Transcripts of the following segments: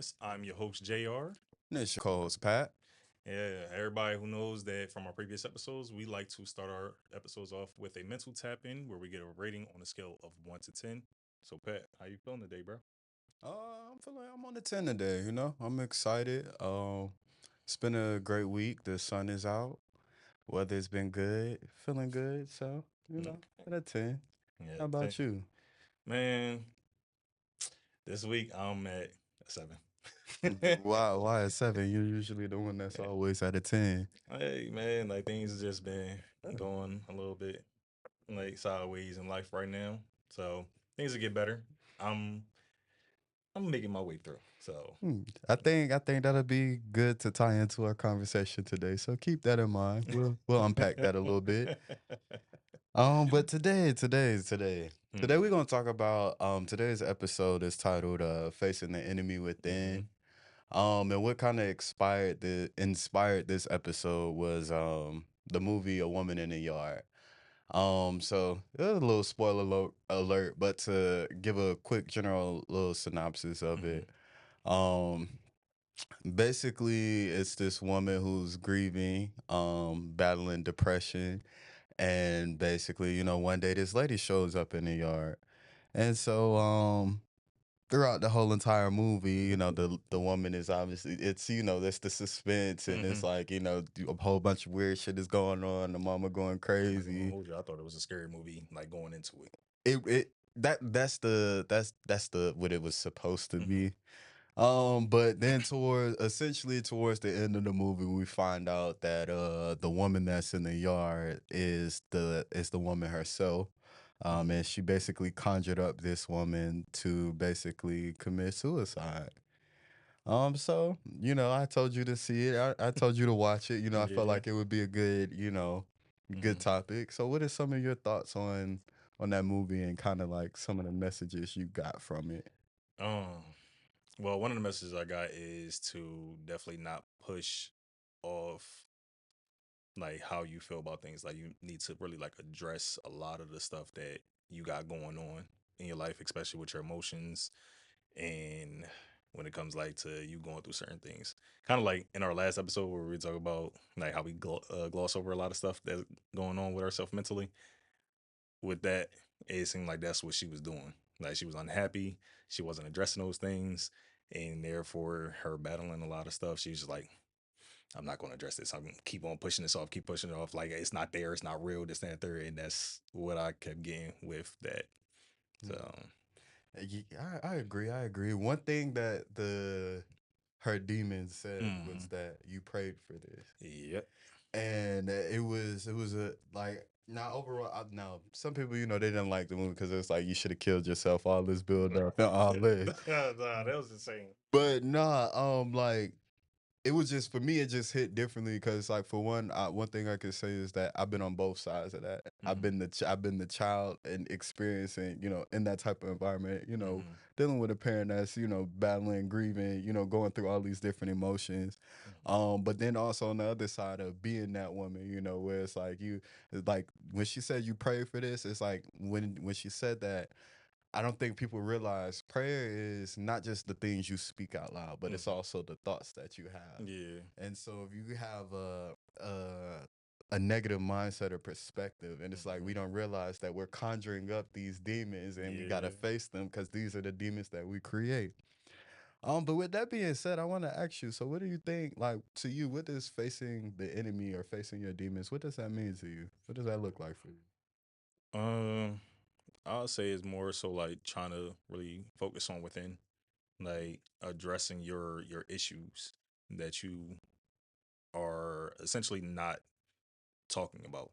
Traumaless. I'm your host, JR. And it's your co-host Pat. Yeah, everybody who knows that from our previous episodes, we like to start our episodes off with a mental tap in where we get a rating on a scale of 1 to 10. So, Pat, how you feeling today, bro? I'm feeling like I'm on the 10 today, I'm excited. It's been a great week. The sun is out. Weather's been good. Feeling good. So, Mm, at a 10. Yeah, How about you? man, this week I'm at a 7. Why a 7? You're usually the one that's always at a 10. Hey, man, like things have just been going a little bit like sideways in life right now. So, things will get better. I'm I'm making my way through. So, I think that'll be good to tie into our conversation today. So keep that in mind. We'll unpack that a little bit. But today we're gonna talk about today's episode is titled Facing the Enemy Mhm. Within. And what kind of inspired this episode was the movie A Woman in the Yard. So there's a little alert, but to give a quick general little synopsis of Mhm. it, um, basically it's this woman who's grieving, battling depression, and basically, one day this lady shows up in the yard. And so throughout the whole entire movie, the woman is obviously it's there's the suspense, and it's Mhm. like, a whole bunch of weird shit is going on, the mama going I'm not gonna crazy. hold you. I thought it was a scary movie, like going into it. It that's the what it was supposed to Mhm. be. But then towards the end of the movie, we find out that the woman that's in the yard is the woman herself. Mhm. And she basically conjured up this woman to basically commit suicide. So I told you to see it. I told you to watch it. I felt Yeah. like it would be a good, good Mhm. topic. So, what are some of your thoughts on that movie and kind of like some of the messages you got from it? Um. Well, one of the messages I got is to definitely not push off like how you feel about things. Like you need to really like address a lot of the stuff that you got going on in your life, especially with your emotions and when it comes like to you going through certain things. Kind of like in our last episode where we talk about like how we gloss over a lot of stuff that's going on with ourselves mentally. With that, it seemed like that's what she was doing. Like she was unhappy, she wasn't addressing those things, and therefore her battling a lot of stuff. She was just like, I'm not going to address this. I'm gonna keep on pushing this off, keep pushing it off. Like it's not there, it's not real, this, that, third. And that's what I kept getting with that. So, I agree. I agree. One thing that the her demon said was mm, that you prayed for this, yep. and it was a like now overall. Now some people, they didn't like the movie because it's like you should have killed yourself. All this build up and all this, Nah, that was insane. but nah. Like it was just for me. It just hit differently because, like, for one thing I could say is that I've been on both sides of that. Mm-hmm. I've been the child and experiencing, in that type of environment. Mm-hmm. Dealing with a parent that's battling, grieving, going through all these different emotions. But then also on the other side of being that woman, where it's like it's like when she said you pray for this, it's like when she said that. I don't think people realize prayer is not just the things you speak out loud, but it's Mm-hmm. also the thoughts that you have. Yeah. And so if you have a negative mindset or perspective, and it's like Mm-hmm. we don't realize that we're conjuring up these demons and we gotta Yeah. face them because these are the demons that we create. But with that being said, I want to ask you. So, what do you think? Like to you, what does facing the enemy or facing your demons? What does that mean to you? What does that look like for you? Um, I'll say it's more so like trying to really focus on within, like addressing your issues that you are essentially not talking about.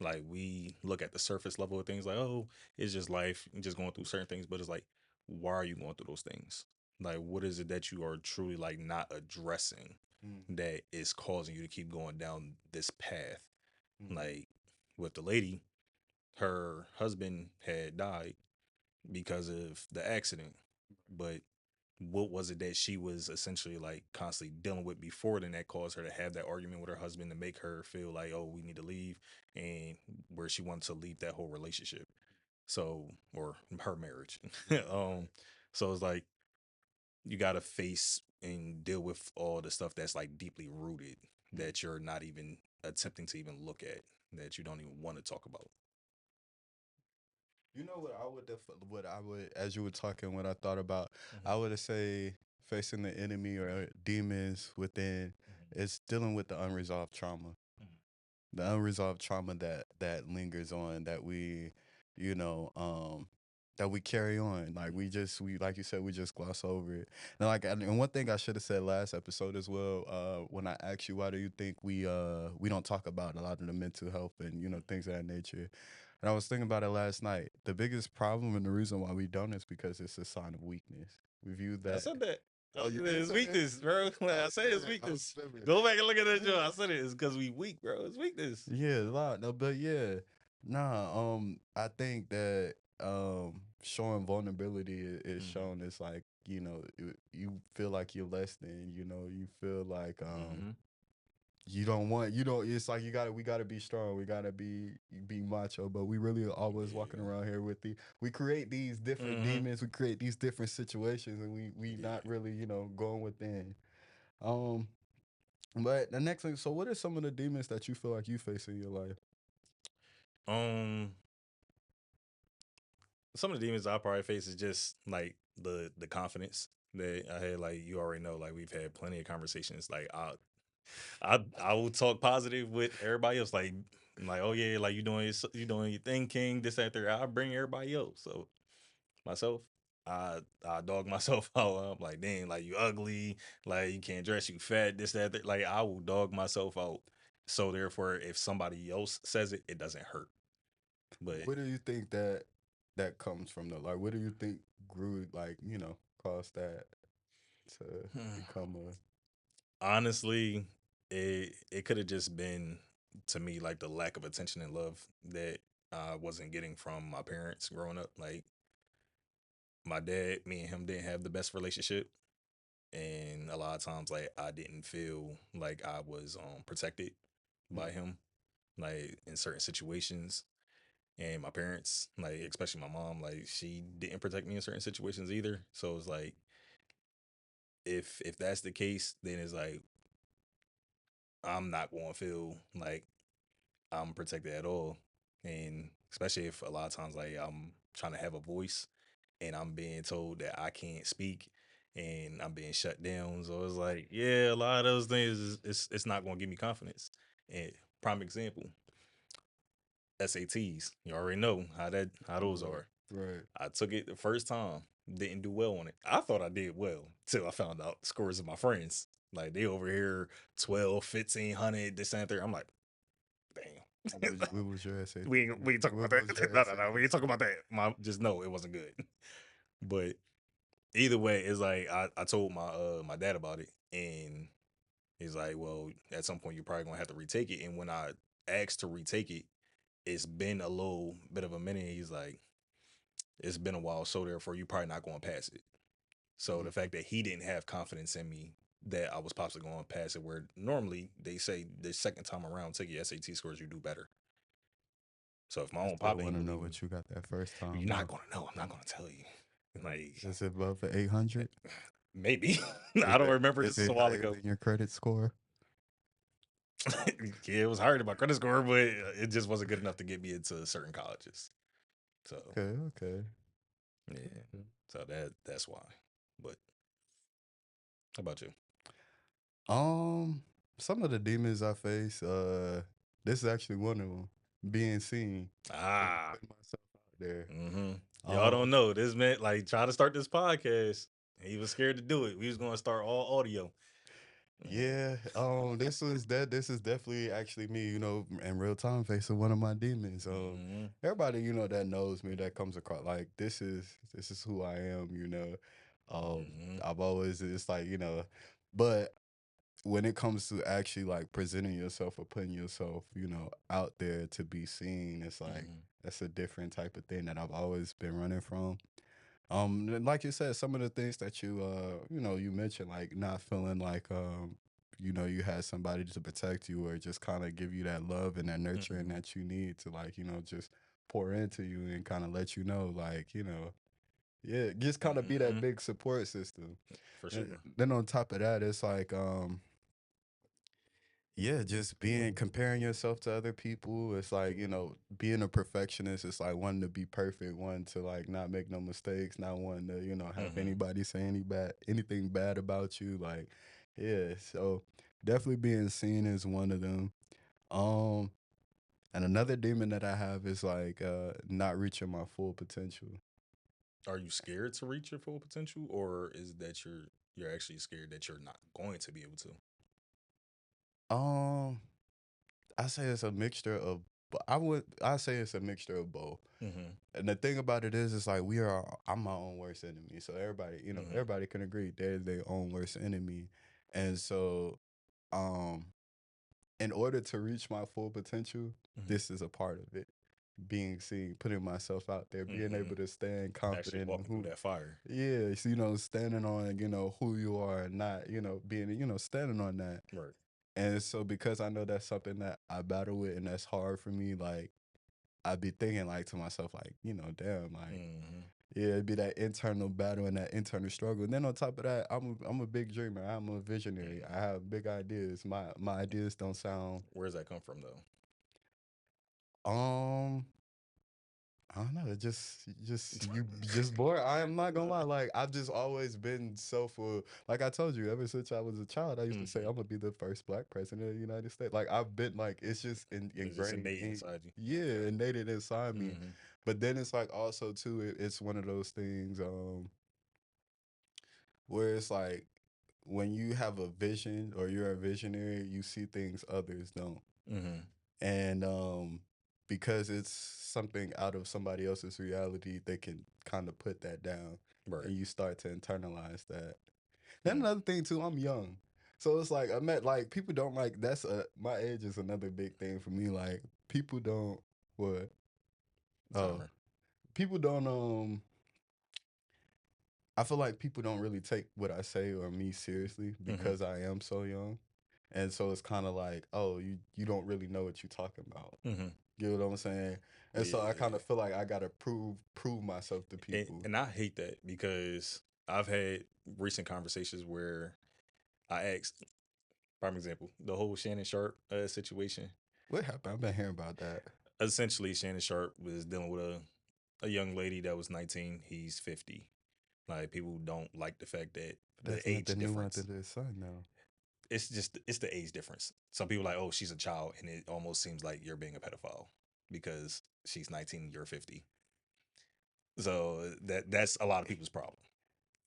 Like we look at the surface level of things like, oh, it's just life, you're just going through certain things, but it's like, why are you going through those things? Like what is it that you are truly like not addressing Mm-hmm. that is causing you to keep going down this path? Mm-hmm. Like with the lady, her husband had died because of the accident. But what was it that she was essentially like constantly dealing with before then that caused her to have that argument with her husband to make her feel like, oh, we need to leave, and where she wanted to leave that whole relationship. So, or her marriage. Right. um, Right. so it's like you gotta face and deal with all the stuff that's like deeply rooted that you're not even attempting to even look at, that you don't even want to talk about. You know what I would what I would, as you were talking, what I thought about, Hmm. I would say facing the enemy or demons within is dealing with the unresolved trauma. The unresolved trauma that lingers on, that we, you know, that we carry on. Like we like you said, we just gloss over it. And like and one thing I should have said last episode as well, when I asked you why do you think we don't talk about a lot of the mental health and things of that nature. And I was thinking about it last night. The biggest problem and the reason why we don't is because it's a sign of weakness. We view I that. said that. I Oh, you said did it's say that? weakness, bro. Like, I said it's I weakness. remember. Go back and look at that joke. I said it. It's because we weak, bro. It's weakness. Yeah, a lot. No, but yeah, nah. I think that showing vulnerability is Hmm. shown as like you feel like you're less than. You feel like Hmm. you don't want you don't. It's like we gotta be strong. We gotta be macho. But we really are always walking Yeah. around here with we create these different Hmm. demons. We create these different situations, and we not Yeah. really going within. Um, but the next thing. So, what are some of the demons that you feel like you face in your life? Um, some of the demons I probably face is just like the confidence that I had. Like you already know, like we've had plenty of conversations. Like I will talk positive with everybody else. Like oh yeah, like you doing your thing, King. This that there. I bring everybody else. So myself. I dog myself out. I'm like, dang, like you ugly, like you can't dress, you fat, this, that. Like I will dog myself out. So therefore, if somebody else says it, it doesn't hurt. But Where do you think that comes from though? Like, what do you think grew like caused that to become a honestly, it could have just been to me like the lack of attention and love that I wasn't getting from my parents growing up. Like my dad, me and him didn't have the best relationship, and a lot of times like I didn't feel like I was protected by him, like in certain situations. And my parents, like especially my mom, like she didn't protect me in certain situations either. So it's like if that's the case, then it's like I'm not going to feel like I'm protected at all. And especially if a lot of times like I'm trying to have a voice and I'm being told that I can't speak and I'm being shut down. So it's like, yeah, a lot of those things it's not going to give me confidence. And prime example, SATs. You already know how those right, are. right. I took it the first time, didn't do well on it. I thought I did well till I found out scores of my friends. Like they over here 12, 1500, this and that. I'm like, damn. What was your we SAT? ain't, we ain't talking about What was that. your No. We SAT ain't talking score? about that. Just know it wasn't good. But either way, it's like I told my dad about it, and he's like, well, at some point you're probably gonna have to retake it. And when I asked to retake it, it's been a little bit of a minute. He's like, it's been a while, so therefore you're probably not gonna pass it. So the Mhm. fact that he didn't have confidence in me that I was possibly going to pass it, where normally they say the second time around, take your SAT scores, you do better. So if my I own still papa want ain't to know believe me, what you got that first you're time not though. gonna know. I'm not gonna tell you. Like Is it above the 800? maybe Is I don't it remember. is This is a it while higher ago. than your credit score? Yeah, it was higher than my credit score, but it just wasn't good enough to get me into certain colleges. So Okay, okay. yeah, so that's why. But how about you? Um, some of the demons I face, this is actually one of them. Being seen, Ah, putting myself out there. mm-hmm. Y'all don't Um, know this man like try to start this podcast. He was scared to do it. We was gonna start all audio. yeah. This is definitely actually me. In real time facing one of my demons. Mm-hmm. Everybody that knows me that comes across like this is who I am. Mm-hmm. I've always it's like but when it comes to actually like presenting yourself or putting yourself, out there to be seen, it's like Mm-hmm. that's a different type of thing that I've always been running from. And like you said, some of the things that you mentioned, like not feeling like you had somebody to protect you or just kind of give you that love and that nurturing Mm-hmm. that you need to like, just pour into you and kind of let you know, like, Yeah, just kind of be that Hmm. big support system. For And sure. then on top of that, it's like yeah, just being comparing yourself to other people. It's like, being a perfectionist. It's like wanting to be perfect, wanting to like not make no mistakes, not wanting to, have Hmm. anybody say anything bad about you. Like, yeah. So definitely being seen is one of them. Um, and another demon that I have is like not reaching my full potential. Are you scared to reach your full potential, or is that you're actually scared that you're not going to be able to? Um, I say it's a mixture of I say it's a mixture of both. Hmm. And the thing about it is, it's like I'm my own worst enemy. So everybody, Hmm. everybody can agree they're their own worst enemy. And so, um, in order to reach my full potential, Hmm. this is a part of it. Being seen, putting myself out there, being Hmm. able to stand Actually confident in walking through who, that fire. yeah, so, standing on, who you are and not, being, standing on that. Right. And so because I know that's something that I battle with and that's hard for me, like I'd be thinking like to myself, like, damn, like, Hmm. yeah, it'd be that internal battle and that internal struggle. And then on top of that, I'm a big dreamer. I'm a visionary. I Hmm. have big ideas. My ideas don't sound Where's that come from though? um I don't know. Just you just bored. I am not gonna lie. Like I've just always been like I told you, ever since I was a child, I used to say Hmm. I'm gonna be the first black president of the United States. Like I've been like it's just It's just ingrained innate in, inside you. yeah, innate inside me. Hmm. But then it's like also too, it's one of those things where it's like when you have a vision or you're a visionary, you see things others don't. Hmm. And because it's something out of somebody else's reality, they can kind of put that down Right. and you start to internalize that. Then another thing too, I'm young. So it's like I met like people don't like my age is another big thing for me. Like people don't what? Oh, Timer. people don't I feel like people don't really take what I say or me seriously Hmm. because I am so young. And so it's kind of like, oh, you don't really know what you're talking about. Hmm. You know what I'm saying? And so I kind Yeah. of feel like I gotta prove myself to people. And I hate that because I've had recent conversations where I asked, prime example, the whole Shannon Sharpe situation. What happened? I've been hearing about that. Essentially, Shannon Sharpe was dealing with a young lady that was 19. He's 50. Like people don't like the fact that But the that's age nothing new under difference. the sun, though. It's the age difference. Some people are like, oh, she's a child, and it almost seems like you're being a pedophile because she's 19, you're 50. So that's a lot of people's problem.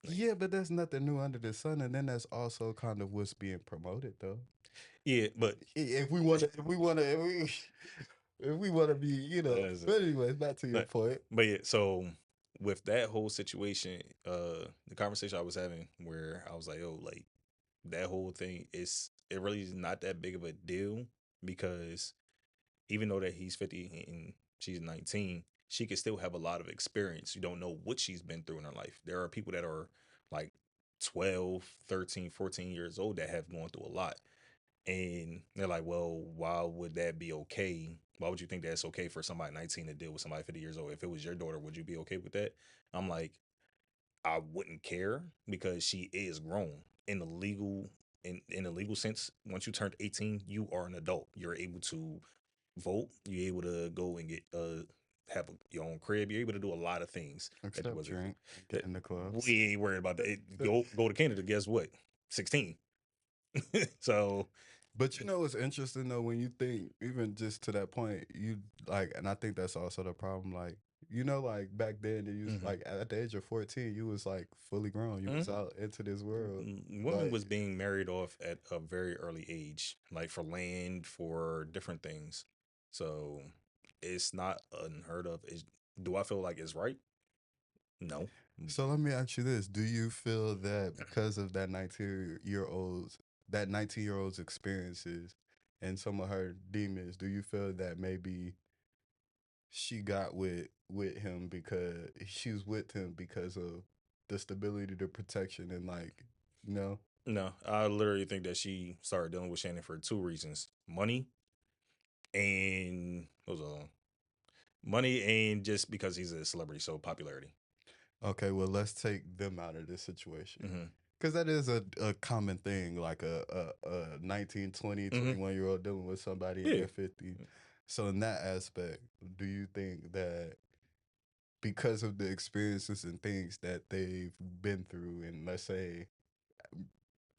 Like, Yeah, but there's nothing new under the sun, and then that's also kind of what's being promoted, though. yeah, but If we want to, if we want to be, uh, But anyways, back to your but point. but yeah, so with that whole situation, the conversation I was having where I was like, oh, like that whole thing is it really is not that big of a deal because even though that he's 50 and she's 19, she could still have a lot of experience. You don't know what she's been through in her life. There are people that are like 12, 13, 14 years old that have gone through a lot. And they're like, well, why would that be okay? Why would you think that's okay for somebody 19 to deal with somebody 50 years old? If it was your daughter, would you be okay with that? I'm like, I wouldn't care because she is grown in the legal in the legal sense. Once you turned 18, you are an adult. You're able to vote. You're able to go and get have your own crib. You're able to do a lot of things that you Except wasn't. drink and get That in the clubs. we ain't worried about that. Go to Canada. Guess what? 16. So But what's interesting though, when you think even just to that point, you like, and I think that's also the problem. Like, like back then, you was mhm. like at the age of 14, you was like fully grown. You was Mhm. out into this world. Women Like, was being married off at a very early age, like for land, for different things. So it's not unheard of. Do I feel like it's right? No. so let me ask you this: do you feel that because of that 19-year old's experiences and some of her demons, do you feel that maybe she got with him because she was with him because of the stability, the protection, and like, you know, No, I literally think that she started dealing with Shannon for two reasons: money and what was the other one? Money and just because he's a celebrity, so popularity. Okay, well, let's take them out of this situation. Mm-hmm. Because that is a common thing, like a 19, 20, Mm-hmm. 21-year-old dealing with somebody in Yeah. their 50s. So, in that aspect, do you think that because of the experiences and things that they've been through, and let's say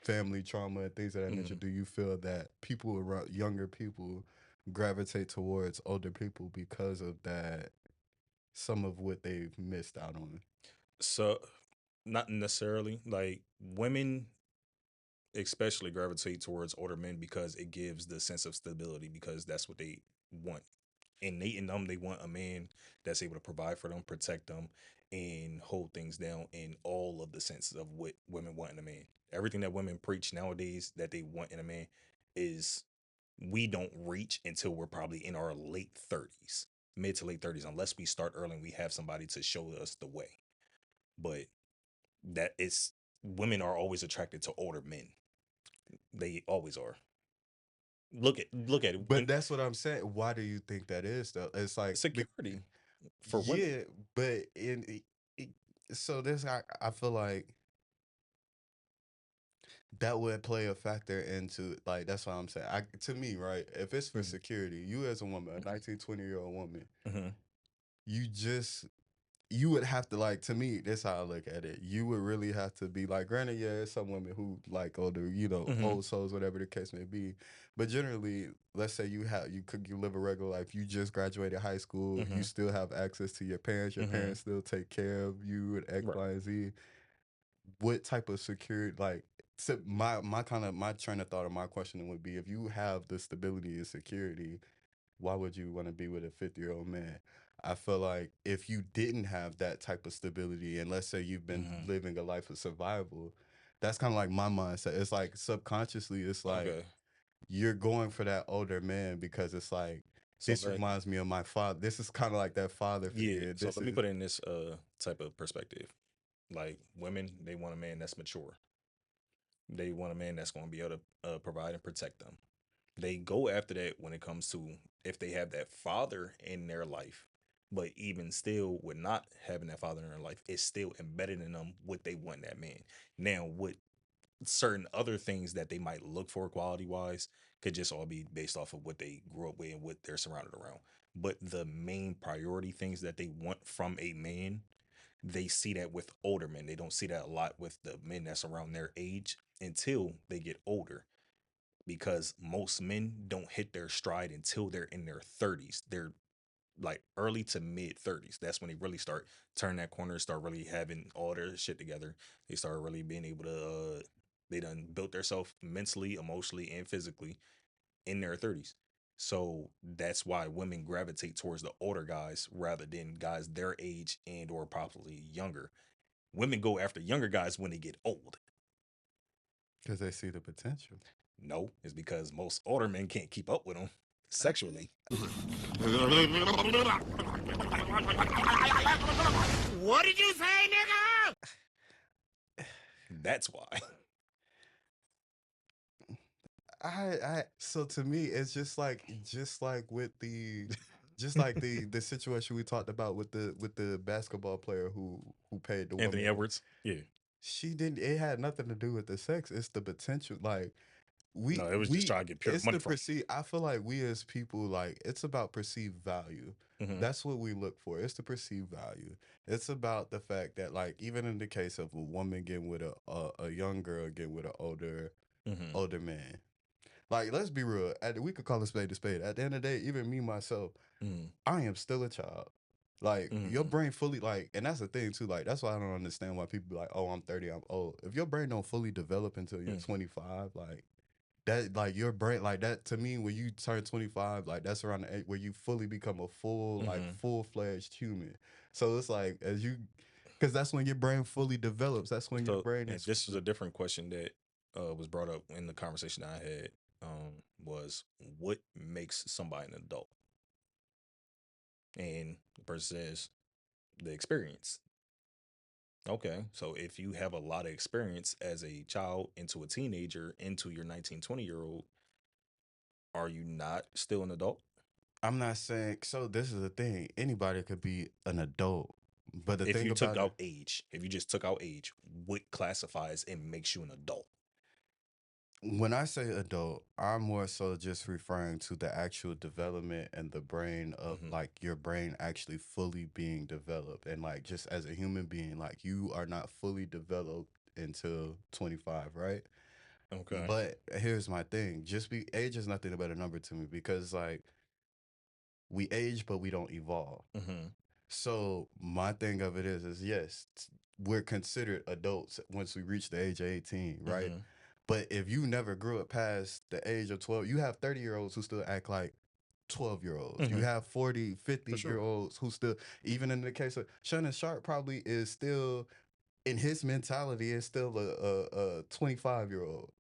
family trauma and things of that nature, Mm-hmm. do you feel that people around younger people gravitate towards older people because of that, some of what they've missed out on? So, not necessarily. Like women, especially gravitate towards older men because it gives the sense of stability because that's what they want. Innate in them, they want a man that's able to provide for them, protect them, and hold things down in all of the senses of what women want in a man. Everything that women preach nowadays that they want in a man is we don't reach until we're probably in our late 30s, mid to late 30s, unless we start early and we have somebody to show us the way. But that is women are always attracted to older men. They always are. Look at it But when that's what I'm saying. Why do you think that is though? It's like security for women. yeah, but it so this I feel like that would play a factor into like that's what I'm saying. I to me, right? If it's for Mm-hmm. security, you as a woman, a 19, 20-year-old woman, Mm-hmm. you just you would have to like to me, that's how I look at it. You would really have to be like granted, yeah, there's some women who like older, Mm-hmm. old souls, whatever the case may be. But generally, let's say you live a regular life, you just graduated high school, you Mm-hmm. still have access to your Mm-hmm. parents still take care of you and X, Right. Y, and Z. What type of security like so my kind of my train of thought or my question would be if you have the stability and security, why would you want to be with a 50-year-old man? I feel like if you didn't have that type of stability, and let's say you've been Mm-hmm. living a life of survival, that's kind of like my mindset. It's like subconsciously, it's like Okay. you're going for that older man because it's like, So this let reminds me of my father. This is kind of like that father yeah. figure. So This let me is put it in this type of perspective. Like women, they want a man that's mature. They want a man that's going to be able to provide and protect them. They go after that when it comes to if they have that father in their life. But even still, with not having that father in their life, it's still embedded in them what they want in that man. Now, what certain other things that they might look for quality wise could just all be based off of what they grew up with and what they're surrounded around. But the main priority things that they want from a man, they see that with older men. They don't see that a lot with the men that's around their age until they get older because most men don't hit their stride until they're in their 30s. They're like early to mid 30s. That's when they really start turning that corner, start really having all their shit together. They start really being able to they done built themselves mentally, emotionally, and physically in their 30s. So that's why women gravitate towards the older guys rather than guys their age and or probably younger. Women go after younger guys when they get old. because they see the potential. No, it's because most older men can't keep up with them sexually. What did you say, nigga? That's why. I so to me it's just like with the just like the situation we talked about with the basketball player who paid the Anthony woman. Edwards. Yeah. She didn't, it had nothing to do with the sex, it's the potential. Like No, it was just we trying to get pure it's money the from perceive, I feel like we as people, like it's about perceived value. him. That's what we look for. It's the perceived value. It's about the fact that like even in the case of a woman getting with a young girl getting with an Hmm. older man, like, let's be real. We could call a spade a spade. At the end of the day, even me myself, Hmm. I am still a child. Like your Hmm. brain fully like, and that's the thing too. Like that's why I don't understand why people be like, "Oh, I'm 30, I'm old." If your brain don't fully develop until you're Hmm. 25, like that, like your brain, like that to me, when you turn 25, like that's around the age where you fully become a Hmm. full-fledged human. So it's like as you, because that's when your brain fully develops. That's when your So, brain and is this is fully. a different question that was brought up in the conversation I had. Was what makes somebody an adult? And the person says the experience. Okay, so if you have a lot of experience as a child into a teenager into your 19, 20-year old, are you not still an adult? I'm not saying so. This is the thing. Anybody could be an adult, But the If thing you took about it, out age, if you just took out age, what classifies and makes you an adult? when I say adult, I'm more so just referring to the actual development and the brain of Hmm. like your brain actually fully being developed. And like just as a human being, like you are not fully developed until 25, right? Okay. But here's my thing, just be age is nothing but a number to me because like we age, but we don't evolve. Hmm. So my thing of it is yes, we're considered adults once we reach the age of 18, right? Hmm. But if you never grew up past the age of 12, you have 30-year-olds who still act like 12-year-olds. You Hmm. have 40, For 50 sure. year olds who still, even in the case of Shannon Sharpe, probably is still, in his mentality, is still a 25-year-old.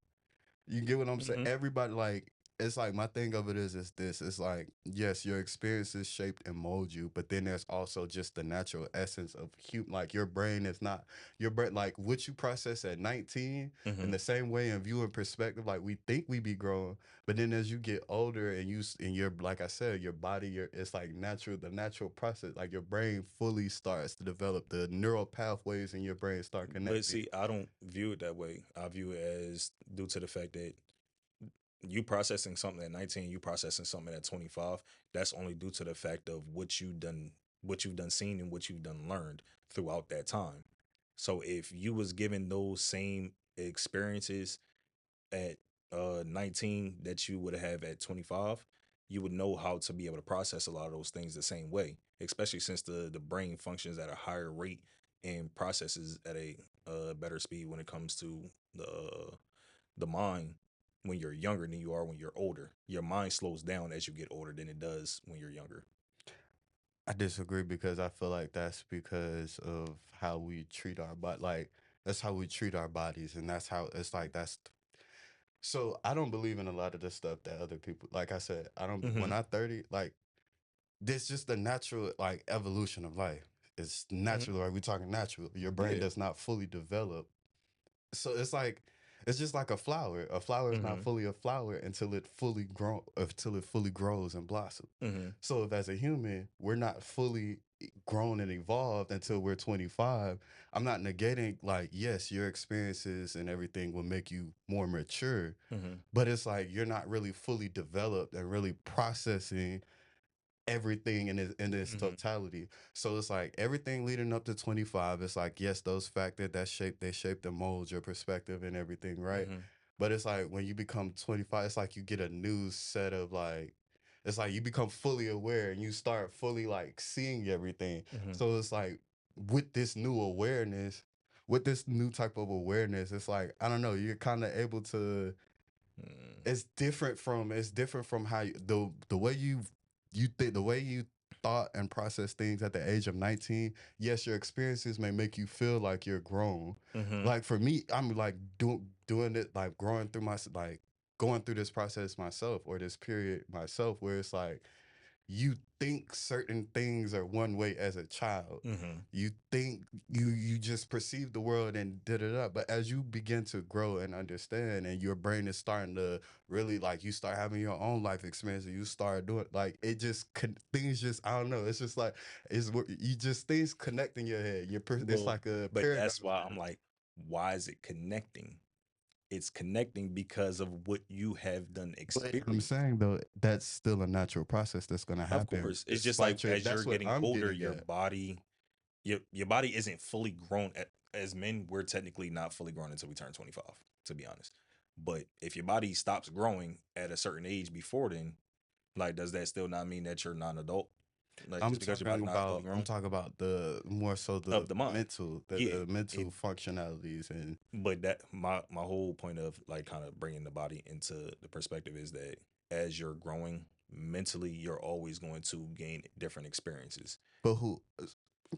You get what I'm saying? Hmm. Everybody like it's like my thing of it is this. It's like, yes, your experiences shaped and mold you, but then there's also just the natural essence of human. Like your brain is not your brain. Like what you process at 19, in Hmm. the same way in view and perspective. Like we think we be growing, but then as you get older and and your like I said, your body, it's like natural. The natural process, like your brain fully starts to develop. The neural pathways in your brain start But connecting. see, I don't view it that way. I view it as due to the fact that you processing something at 19, you processing something at 25. That's only due to the fact of what you've done seen and what you've done learned throughout that time. So if you was given those same experiences at 19 that you would have at 25, you would know how to be able to process a lot of those things the same way, especially since the brain functions at a higher rate and processes at a better speed when it comes to the mind when you're younger than you are when you're older. Your mind slows down as you get older than it does when you're younger. I disagree because I feel like that's because of how we treat our body. Like that's how we treat our bodies, and that's how it's like that's. So I don't believe in a lot of the stuff that other people. Like I said, I don't. When Hmm. I 30, like this, just the natural like evolution of life. It's Hmm. natural. Are we talking natural? Your brain Yeah. does not fully develop, so it's like it's just like a flower. A flower is not Hmm. fully a flower until it fully grows and blossoms. Hmm. So if as a human we're not fully grown and evolved until we're 25, I'm not negating like yes, your experiences and everything will make you more mature, Hmm. but it's like you're not really fully developed and really processing everything in this Hmm. totality. So it's like everything leading up to 25, it's like, yes, those factors they shape and mold your perspective and everything, right? Hmm. But it's like when you become 25, it's like you get a new set of like it's like you become fully aware and you start fully like seeing everything. Hmm. So it's like with this new awareness, with this new type of awareness, it's like, I don't know, you're kind of able to it's different from how the way you think the way you thought and process things at the age of 19. Yes, your experiences may make you feel like you're grown. Hmm. Like for me, I'm like doing it, like growing through my like going through this process myself, or this period myself, where it's like you think certain things are one way as a child. Hmm. You think you just perceive the world and da da da. But as you begin to grow and understand, and your brain is starting to really like you start having your own life experience, and you start doing like it just things just I don't know. It's just like it's what you just things connect in your head. It's Well, like a but that's paradigm why I'm shift. like, why is it connecting? It's connecting because of what you have done But I'm experience. saying though, that's still a natural process that's gonna Of happen course, it's just like despite your. as you're That's what getting I'm older, getting your at. body, your body isn't fully grown. As men, we're technically not fully grown until we turn 25, to be honest. But if your body stops growing at a certain age before then, like, does that still not mean that you're not an adult? Like, just because your body not fully I'm grown talking about the more so of the mind, yeah. the mental It, functionalities and but that my whole point of like kind of bringing the body into the perspective is that as you're growing mentally, you're always going to gain different experiences. but who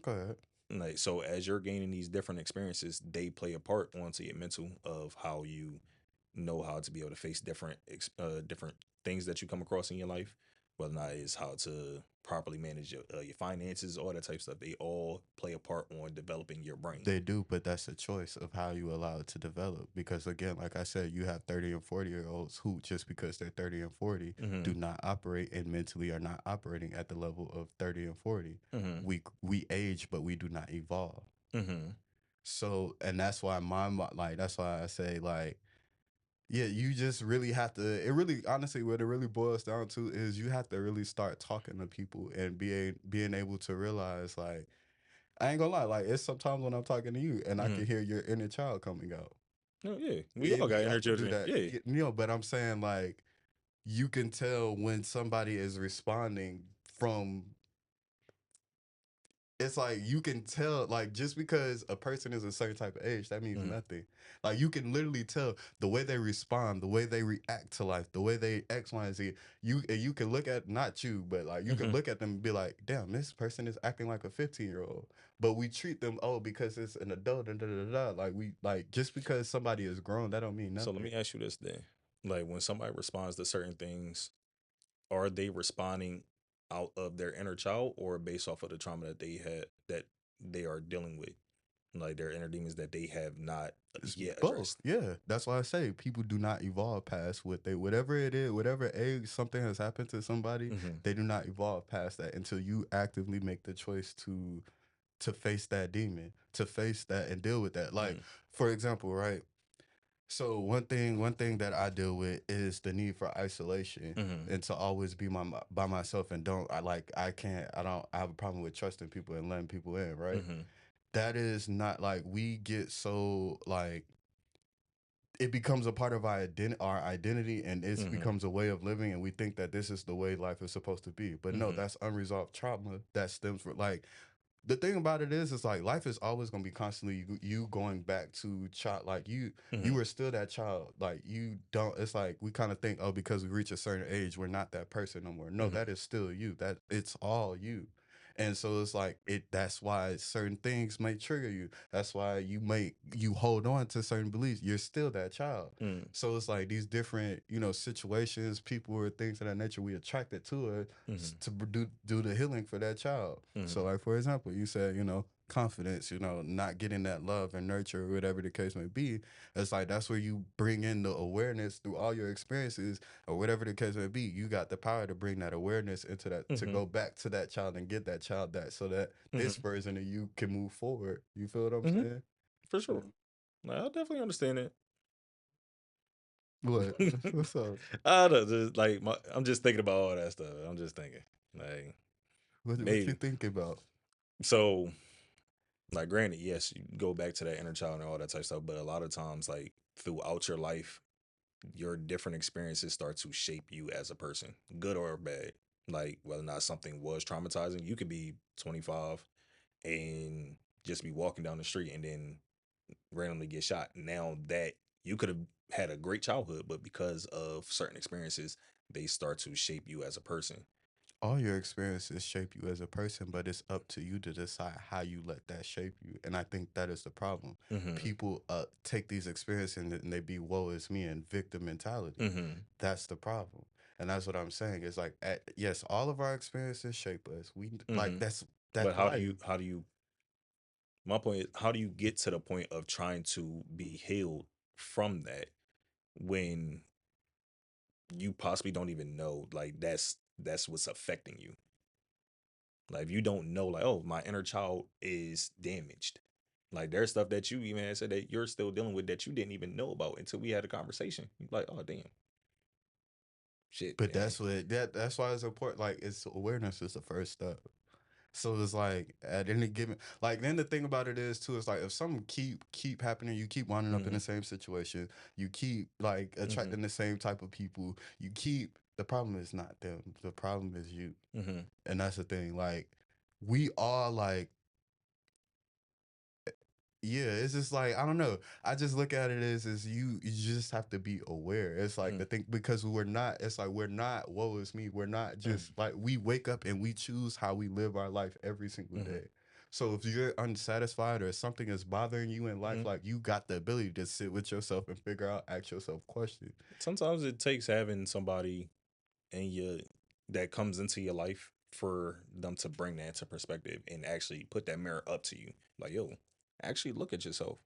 go ahead. Like, so as you're gaining these different experiences, they play a part onto your mental of how you know how to be able to face different different things that you come across in your life. whether or not it's how to properly manage your finances, all that type of stuff. They all play a part on developing your brain. They do, but that's a choice of how you allow it to develop. Because again, like I said, you have 30 and 40-year-olds who, just because they're 30 and 40, Mm-hmm. do not operate and mentally are not operating at the level of 30 and 40. Mm-hmm. We age, but we do not evolve. Mm-hmm. So, and that's why like, that's why I say, like, yeah, you just really have to. It really, honestly, what it really boils down to is you have to really start talking to people and being able to realize, like, I ain't gonna lie, like, it's sometimes when I'm talking to you and I Mm-hmm. can hear your inner child coming out. No, yeah, we all got I inner can do children. that, Yeah. but I'm saying, like, you can tell when somebody is responding from, it's like you can tell, like, just because a person is a certain type of age, that means Mm-hmm. nothing. Like, you can literally tell the way they respond, the way they react to life, the way they X, Y, and Z. You can look at, not you, but like you can Mm-hmm. look at them and be like, damn, this person is acting like a 15-year-old. But we treat them, oh, because it's an adult and da da da. Like, we, like, just because somebody is grown, that don't mean So let nothing. me ask you this then: like when somebody responds to certain things, are they responding out of their inner child or based off of the trauma that they had that they are dealing with, like their inner demons that they have not It's yet both. addressed? Yeah. That's why I say people do not evolve past what they, whatever it is, whatever age something has happened to somebody, Mm-hmm. they do not evolve past that until you actively make the choice to face that demon, to face that and deal with that. Like, Mm-hmm. for example, right? So one thing that I deal with is the need for isolation Mm-hmm. and to always be by myself, and I don't, I have a problem with trusting people and letting people in, right? Mm-hmm. That is not, like, we get so, like, it becomes a part of our identity, and it Mm-hmm. becomes a way of living, and we think that this is the way life is supposed to be, but no, Mm-hmm. that's unresolved trauma that stems from, like, the thing about it is, it's like life is always going to be constantly you going back to child, like, you Mm-hmm. were still that child, like, you don't, it's like we kind of think, oh, because we reach a certain age we're not that person no more. No, Mm-hmm. that is still you, that it's all you. And so it's like, that's why certain things may trigger you, that's why you hold on to certain beliefs, you're still that child. Mm-hmm. So it's like these different, situations, people, or things of that nature, we attracted to it Mm-hmm. to do the healing for that child. Mm-hmm. So, like, for example, you said, confidence, not getting that love and nurture, or whatever the case may be. It's like that's where you bring in the awareness through all your experiences, or whatever the case may be. You got the power to bring that awareness into that, to Mm-hmm. go back to that child and get that child, that, so that this Mm-hmm. version of you can move forward. You feel what I'm Mm-hmm. saying? For sure. Like, I definitely understand it. What? What's up? I don't know, just like I'm just thinking about all that stuff. I'm just thinking, like, What you maybe. thinking about? So, like, granted, yes, you go back to that inner child and all that type of stuff, but a lot of times, like, throughout your life, your different experiences start to shape you as a person, good or bad. Like, whether or not something was traumatizing, you could be 25 and just be walking down the street and then randomly get shot. Now that you could have had a great childhood, but because of certain experiences, they start to shape you as a person. All your experiences shape you as a person, but it's up to you to decide how you let that shape you. And I think that is the problem. Mm-hmm. People take these experiences and they be woe is me and victim mentality. Mm-hmm. That's the problem. And that's what I'm saying. It's like, yes, all of our experiences shape us. We, like, Mm-hmm. that's But how do life. you my point is, how do you get to the point of trying to be healed from that when you possibly don't even know, like, that's what's affecting you? Like, if you don't know, like, oh, my inner child is damaged, like, there's stuff that you even said that you're still dealing with that you didn't even know about until we had a conversation. You're like, oh damn, shit, But man. that's why it's important. Like, it's awareness is the first step. So it's like, at any given, like, then the thing about it is too, is like, if something keep happening, you keep winding up in Mm-hmm. the same situation, you keep, like, Mm-hmm. attracting the same type of people, the problem is not them, the problem is you. Mm-hmm. And that's the thing, like, we are, like, yeah, it's just like, I don't know. I just look at it as you just have to be aware. It's like Mm-hmm. the thing, because we're not, it's like we're not woe is me. We're not Mm-hmm. just like, we wake up and we choose how we live our life every single Mm-hmm. day. So if you're unsatisfied or something is bothering you in life, Mm-hmm. like, you got the ability to sit with yourself and figure out, ask yourself questions. Sometimes it takes having somebody in your that comes into your life for them to bring that into perspective and actually put that mirror up to you. Like, yo, actually look at yourself.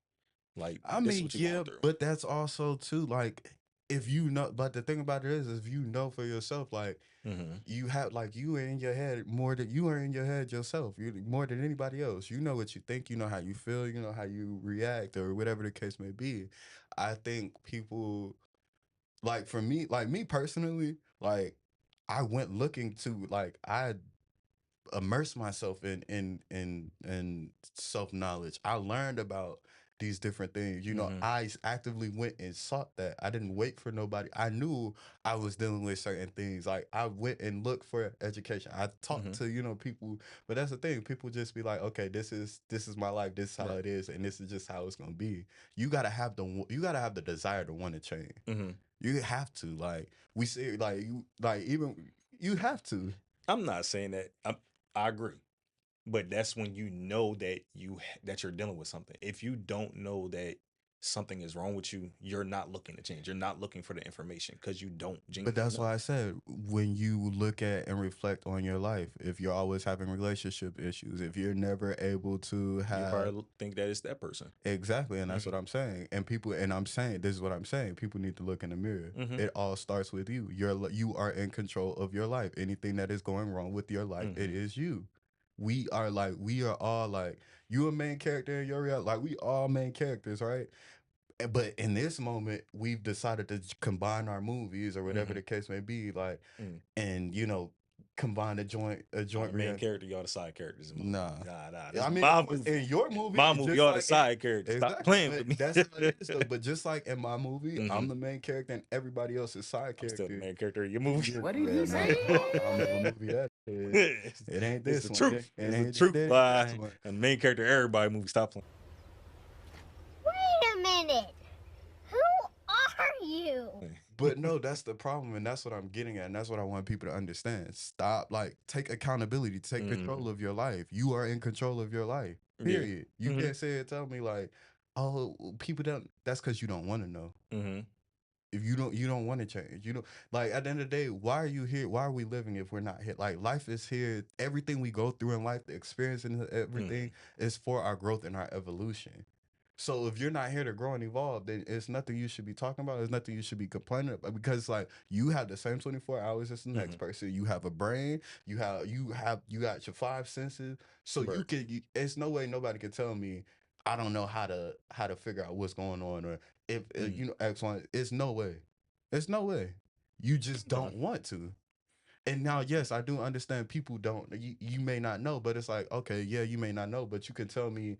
Like, I this is mean, what you're going yeah, through. but that's also too like if you know. But the thing about it is, if you know for yourself, like Mm-hmm. you have, like you are in your head more than you are in your head yourself. You more than anybody else. You know what you think. You know how you feel. You know how you react, or whatever the case may be. I think people like for me, like me personally, like I went looking to like I immerse myself in self knowledge. I learned about these different things. You know, Mm-hmm. actively went and sought that. I didn't wait for nobody. I knew I was dealing with certain things. Like I went and looked for education. I talked Mm-hmm. to people, but that's the thing. People just be like, okay, this is my life. This is how Right. it is, and this is just how it's gonna be. You gotta have the desire to want to change. Mm-hmm. You have to like we say like you like even you have to. I'm not saying that. I agree. But that's when you know that that you're dealing with something. If you don't know that something is wrong with you, you're not looking to change. You're not looking for the information because you don't But genuinely that's know. why I said when you look at and reflect on your life, if you're always having relationship issues, if you're never able to You have probably think that it's that person. exactly, and that's what Mm-hmm. I'm saying. And people, and I'm saying this is what I'm saying. People need to look in the mirror. Mm-hmm. It all starts with you. You are in control of your life. Anything that is going wrong with your life, it Mm-hmm. is you. We are all like you a main character in your reality. Like we all main characters, right? But in this moment, we've decided to combine our movies or whatever Mm-hmm. the case may be, like, Mm. and combine a I'm joint the main reaction. character. Y'all the side characters in my movie. Nah, Nah. This I is mean, my movie. in your My movie, movie. just Y'all the like in, side characters. Stop exactly, playing but with me. that's how it is though. But just like in my movie, Mm-hmm. I'm the main character and everybody else is side I'm still the character. main character of your movie. Yeah, What did he well, man, say? I don't know what movie that is. it's, It ain't it's the this one. It, truth. it It's the ain't. truth. It ain't this Bye. one. And the main character of everybody movie. Stop playing. Wait a minute. Who are you? But no, that's the problem, and that's what I'm getting at, and that's what I want people to understand. Stop, like, take accountability, take Mm-hmm. control of your life. You are in control of your life. Yeah. Period. You Mm-hmm. can't say it. Tell me like, oh, people don't. That's because you don't want to know. Mm-hmm. If you don't want to change. You know, like at the end of the day, why are you here? Why are we living if we're not here? Like life is here. Everything we go through in life, the experience and Mm-hmm. everything is for our growth and our evolution. So if you're not here to grow and evolve, then it's nothing you should be talking about. It's nothing you should be complaining about because like you have the same 24 hours as the Mm-hmm. next person. You have a brain. You got your five senses. So Right. it's no way nobody can tell me I don't know how to figure out what's going on or if Mm. X one. It's no way. It's no way. You just Okay. don't want to. And now, yes, I do understand people don't. You may not know, but it's like, okay, yeah, you may not know, but you can tell me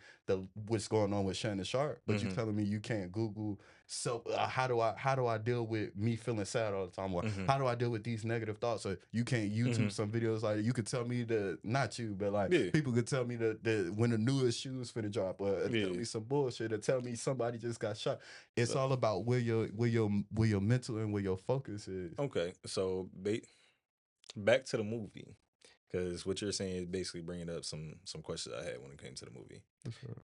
what's going on with Shannon Sharpe. But you Mm-hmm. telling me you can't Google. So how do I deal with me feeling sad all the time, or Mm-hmm. how do I deal with these negative thoughts? Or you can't YouTube Mm-hmm. some videos like you could tell me the not you, but like Yeah. people could tell me the when the newest shoes finna drop, or tell Yeah. me some bullshit, or tell me somebody just got shot. It's So all about where your mental and where your focus is. okay. So back to the movie, because what you're saying is basically bringing up some questions I had when it came to the movie. That's right.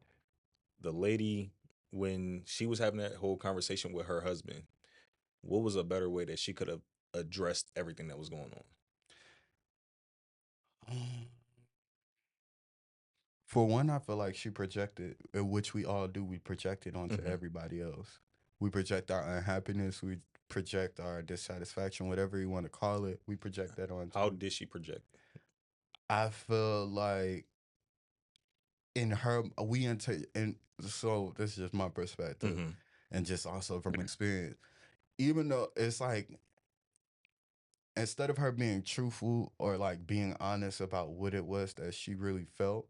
The lady, when she was having that whole conversation with her husband, what was a better way that she could have addressed everything that was going For one, I feel like she projected, which we all do. We project it on? onto Mm-hmm. everybody else. We project our unhappiness. We project our dissatisfaction, whatever you want to call it. We project that How onto. did she project? I feel like in her, and so this is just my perspective, Mm-hmm. and just also from experience. Even though it's like instead of her being truthful or like being honest about what it was that she really felt,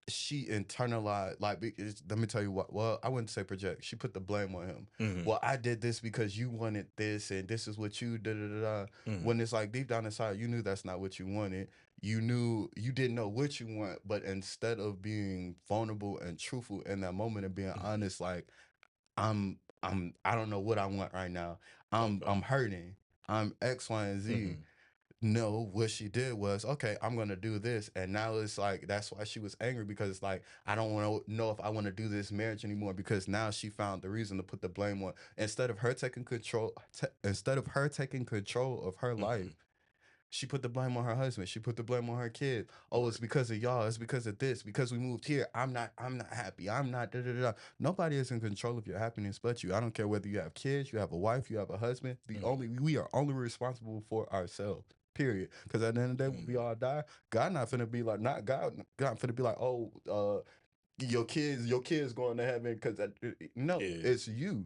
she internalized like let me tell you what, well, I wouldn't say project, she put the blame on him. Mm-hmm. Well, I did this because you wanted this and this is what you da da da da. Mm-hmm. When it's like deep down inside you knew that's not what you wanted. You knew you didn't know what you want, but instead of being vulnerable and truthful in that moment and being Mm-hmm. honest, like I don't know what I want right now. Okay. I'm hurting. I'm X, Y, and Z. Mm-hmm. No, what she did was, okay, I'm gonna do this, and now it's like that's why she was angry because it's like I don't want to know if I want to do this marriage anymore because now she found the reason to put the blame on instead of her taking control. Instead of her taking control of her Mm-hmm. life, She put the blame on her husband. She put the blame on her kid. Oh, it's because of y'all. It's because of this. Because we moved here. I'm not happy. I'm not da da da. Nobody is in control of your happiness but you. I don't care whether you have kids, you have a wife, you have a husband. We are only responsible for ourselves. Period. Because at the end of the day, when we all die, God not finna be like, not God, God finna be like, oh, your kids going to heaven because no, Yeah. it's you.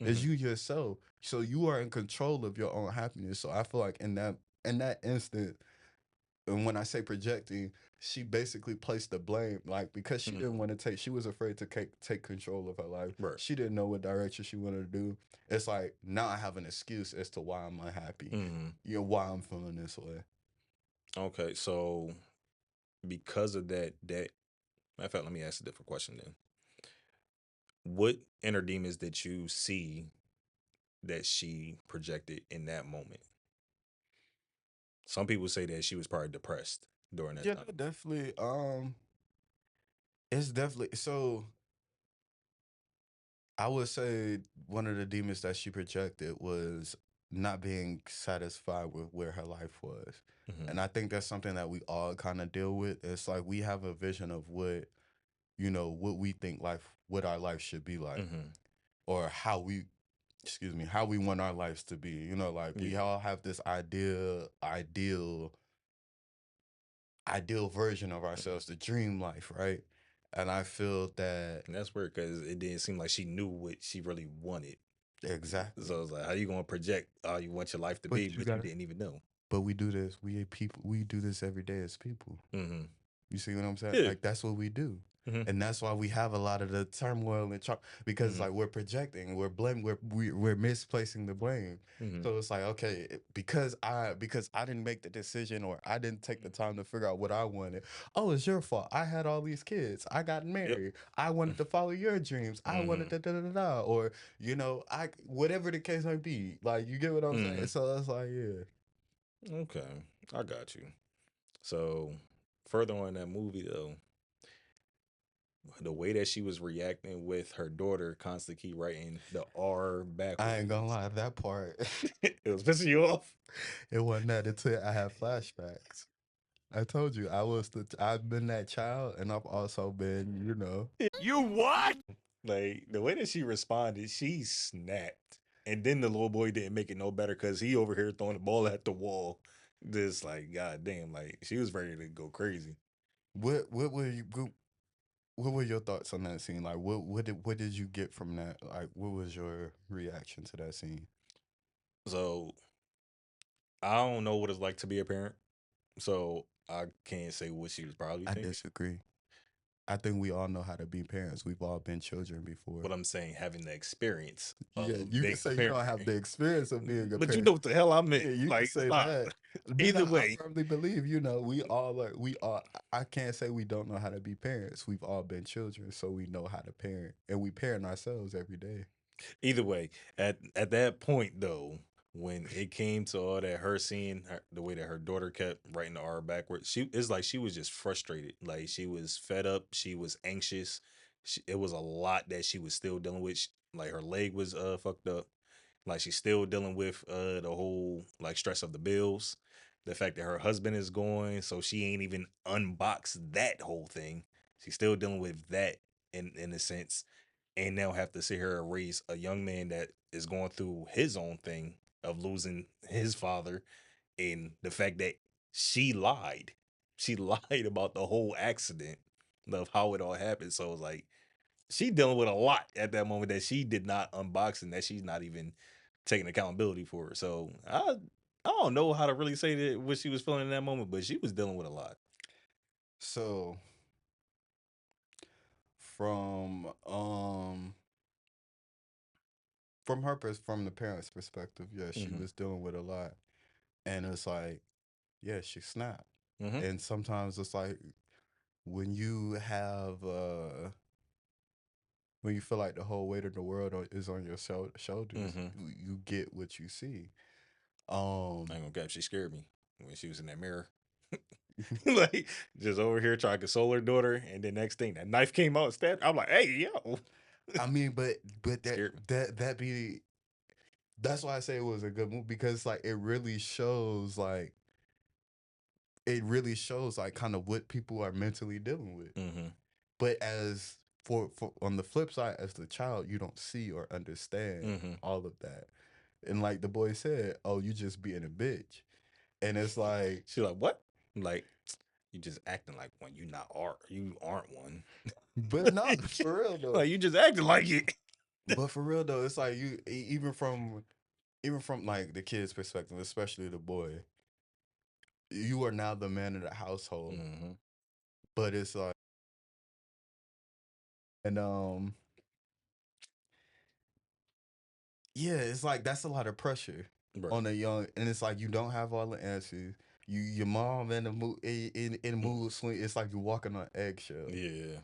It's you yourself. So you are in control of your own happiness. So I feel like in that instant, and when I say projecting, she basically placed the blame, like because she didn't want to she was afraid to take control of her life. Right. She didn't know what direction she wanted to do. It's like now I have an excuse as to why I'm unhappy. Why I'm feeling this way. Okay, so because of that, matter of fact, let me ask a different question then. What inner demons did you see that she projected in that moment? Some people say that she was probably depressed during that Yeah, time. definitely. It's definitely so. I would say one of the demons that she projected was not being satisfied with where her life was. And I think that's something that we all kind of deal with. It's like we have a vision of what we think what our life should be like, or how we want our lives to be. Like we Yeah. all have this ideal version of ourselves, the dream life, right? And I feel that And that's weird because it didn't seem like she knew what she really wanted. exactly. So it's like, how you gonna project how you want your life to be, But you but you gotta didn't even know? But we do this. We do this every day as people. You see what I'm saying? Yeah. Like that's what we do. And that's why we have a lot of the turmoil and because like we're projecting, we're blame, we're misplacing the blame. So it's like, okay, because I didn't make the decision or I didn't take the time to figure out what I wanted. Oh, it's your fault. I had all these kids. I got Yep. married. I wanted to follow your dreams. I wanted da da da da da. Or I whatever the case might be. Like you get what I'm saying? So it's like, yeah. Okay, I got you. So further on in that movie though, the way that she was reacting with her daughter constantly keep writing the R I ain't gonna backwards. lie, that part It was pissing you off. it wasn't that until I had flashbacks. I told you I've been that child and I've also been. You what? Like the way that she responded, she snapped. And then the little boy didn't make it no better because he over here throwing the ball at the wall. Just like, god damn, like she was ready to go crazy. What were your thoughts on that scene? Like what did you get from that? Like what was your reaction to that scene? So I don't know what it's like to be a parent. So I can't say what she was probably I thinking. disagree. I think we all know how to be parents. We've all been children before. But I'm saying having the experience Yeah, of you can being a say you don't parent. have the experience of being a But you know parent. what the hell I meant. Yeah, you can Like, say stop. that. But Either I way. firmly believe, we all I can't say we don't know how to be parents. We've all been children, so we know how to parent. And we parent ourselves every day. Either way, at that point though, when it came to all that, her seeing the way that her daughter kept writing the R backwards, it's like she was just frustrated. Like she was fed up. She was anxious. It was a lot that she was still dealing with. Like her leg was fucked up. Like she's still dealing with the whole like stress of the bills, the fact that her husband is going, so she ain't even unboxed that whole thing. She's still dealing with that in a sense, and now have to sit here and raise a young man that is going through his own thing of losing his father, and the fact that she lied. She lied about the whole accident of how it all happened. So it's like she dealing with a lot at that moment that she did not unbox and that she's not even taking accountability for. So I don't know how to really say that what she was feeling in that moment, but she was dealing with a lot. So from from the parents' perspective, yeah, she was dealing with a lot. And it's like, yeah, she snapped. And sometimes it's like when you have when you feel like the whole weight of the world is on your shoulders, you get what you see. I ain't gonna cap, she scared me when she was in that mirror. Like just over here trying to console her daughter, and the next thing that knife came out and stabbed. I'm like, hey yo. I mean, but Scared me. that be that's why I say it was a good movie because like it really shows like it really shows like kind of what people are mentally dealing with. Mm-hmm. But as for on the flip side, as the child, you don't see or understand Mm-hmm. all of that. And like the boy said, oh, you just being a bitch. And it's like, She's like, what? Like, you just acting like one. You aren't one. but not for real though. Like you just acting like it. But for real though, it's like even from like the kid's perspective, especially the boy, you are now the man of the household. Mm-hmm. But it's like, and yeah, it's like that's a lot of pressure Right. on a young, and it's like you don't have all the answers. Your mom in the mood in the mood swing. It's like you're walking on eggshells. Yeah.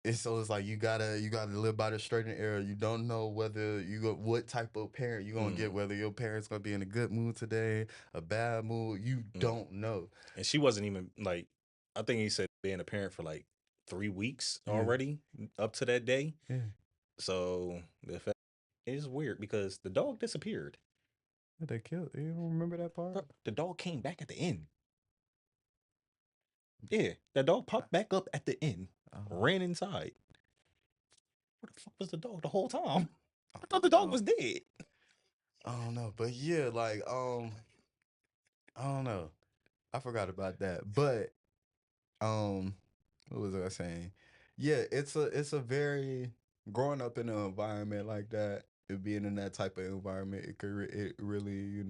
And so it's like you gotta live by the straight and narrow. You don't know whether what type of parent you gonna get. Whether your parents gonna be in a good mood today, a bad mood. You don't know. And she wasn't even like, I think he said being a parent for like 3 weeks Yeah. already up to that day. Yeah, So the fact is weird because the dog disappeared. they killed. You don't remember that part? Bro, the dog came back at the end. Yeah, the dog popped back up at the end, ran inside. Where the fuck was the dog the whole time? I thought the dog was dead. I don't know, but yeah, like I don't know. I forgot about that, but what was I saying? Yeah, it's a very growing up in an environment like that, and being in that type of environment, it really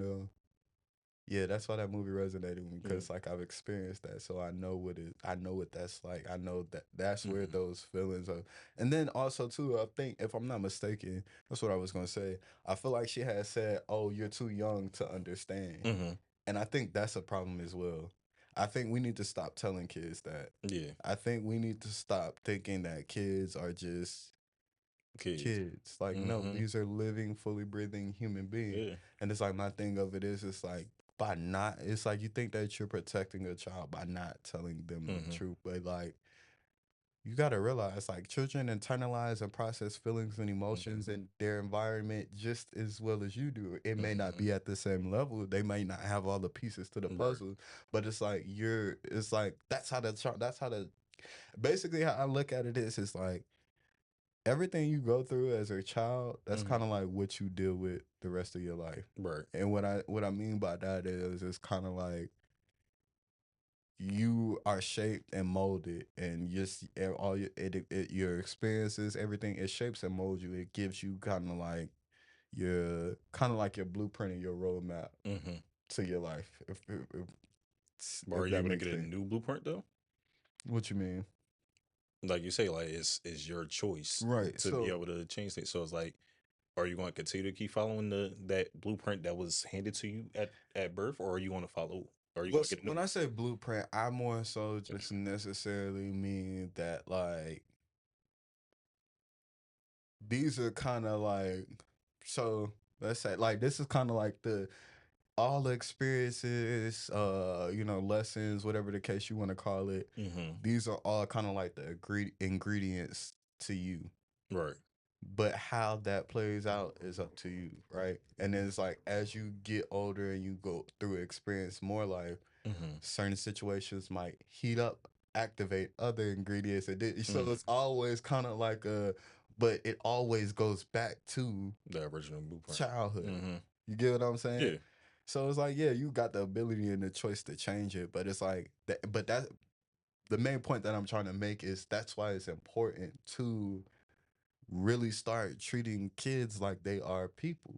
yeah, that's why that movie resonated with me because like I've experienced that, so I know what that's like. I know that's where those feelings are, and then also too, I think if I'm not mistaken, that's what I was gonna say. I feel like she had said, "Oh, you're too young to understand," and I think that's a problem as well. I think we need to stop telling kids that. Yeah, I think we need to stop thinking that kids are just kids. Like, no, these are living, fully breathing human beings. Yeah. And it's like my thing of it is, it's like by not, it's like you think that you're protecting a child by not telling them the truth, but like you got to realize like children internalize and process feelings and emotions in their environment just as well as you do. It may not be at the same level. They may not have all the pieces to the puzzle, but it's like it's like that's how basically how I look at it is, it's like everything you go through as a child, that's kind of like what you deal with the rest of your life. Right. And what I mean by that is it's kind of like you are shaped and molded, and just all your experiences, everything, it shapes and molds you. It gives you kind of like your blueprint and your roadmap to your life. But are If you that gonna makes get a sense. new blueprint though? What you mean? Like you say, like it's your choice Right. to be So able to change things. So it's like, are you going to continue to keep following that blueprint that was handed to you at birth, or are you going to follow? Or are you going to get a new? when I say blueprint, I more so just necessarily mean that like these are kind of like, so let's say like this is kind of like the all the experiences, lessons, whatever the case you want to call it. These are all kind of like the ingredients to you. Right. But how that plays out is up to you, right? And then it's like as you get older and you go through experience more life, certain situations might heat up, activate other ingredients. So it's always kind of like but it always goes back to The original blueprint. childhood. You get what I'm saying? Yeah. So it's like, yeah, you got the ability and the choice to change it, but it's like but that the main point that I'm trying to make is that's why it's important to really start treating kids like they are people.